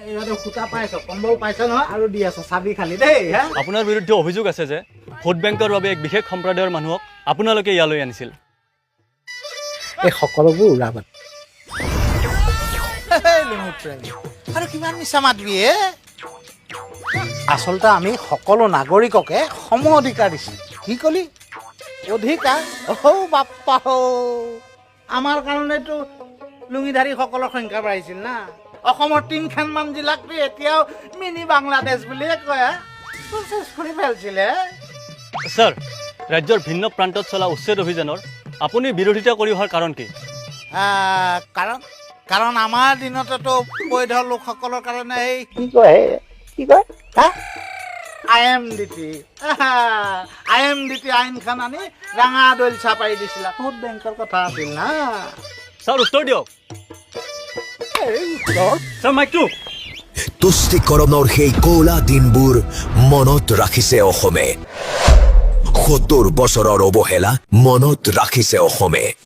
এইটো খুটা পাইছ কম্বল পাইছ নহয় আৰু দি আছ চাবি খালি দেই হা আপোনাৰ বিৰুদ্ধে অভিযোগ আছে যে ভোট বেংকৰ বাবে এক বিশেষ সম্প্ৰদায়ৰ মানুহক আপোনালোকে ইয়ালৈ আনিছিল এই সকলোবোৰ উৰাবাদ আৰু কিমান মিছা মাতবি আচলতে আমি সকলো নাগৰিককে সম অধিকাৰ দিছোঁ কি কলি অধিকাৰ বাপ্পা আমাৰ কাৰণেতো লুঙিধাৰীসকলৰ সংখ্যা বাঢ়িছিল না অসমৰ 3খানমান জিলাকটো এতিয়াও মিনি বাংলাদেশ বুলিয়ে কয় কৰি পেলাইছিলে ছাৰ ৰাজ্যৰ ভিন্ন প্ৰান্তত চলা উচ্ছেদ অভিযানৰ আপুনি বিৰোধিতা কৰি অহাৰ কাৰণ কি কাৰণ আমাৰ দিনতেতো বৈধ লোকসকলৰ কাৰণে এই কি কয় IMDT আইনখন আনি ৰাঙা দৈল চাপাই দিছিলা ভোট বেংকৰ কথা আছিল না ছাৰ উত্তৰ দিয়ক ছাৰ মাইকটো তুষ্টিকৰণৰ সেই কলা দিনবোৰ মনত ৰাখিছে অসমে ৭০ বছৰৰ অৱহেলা মনত ৰাখিছে অসমে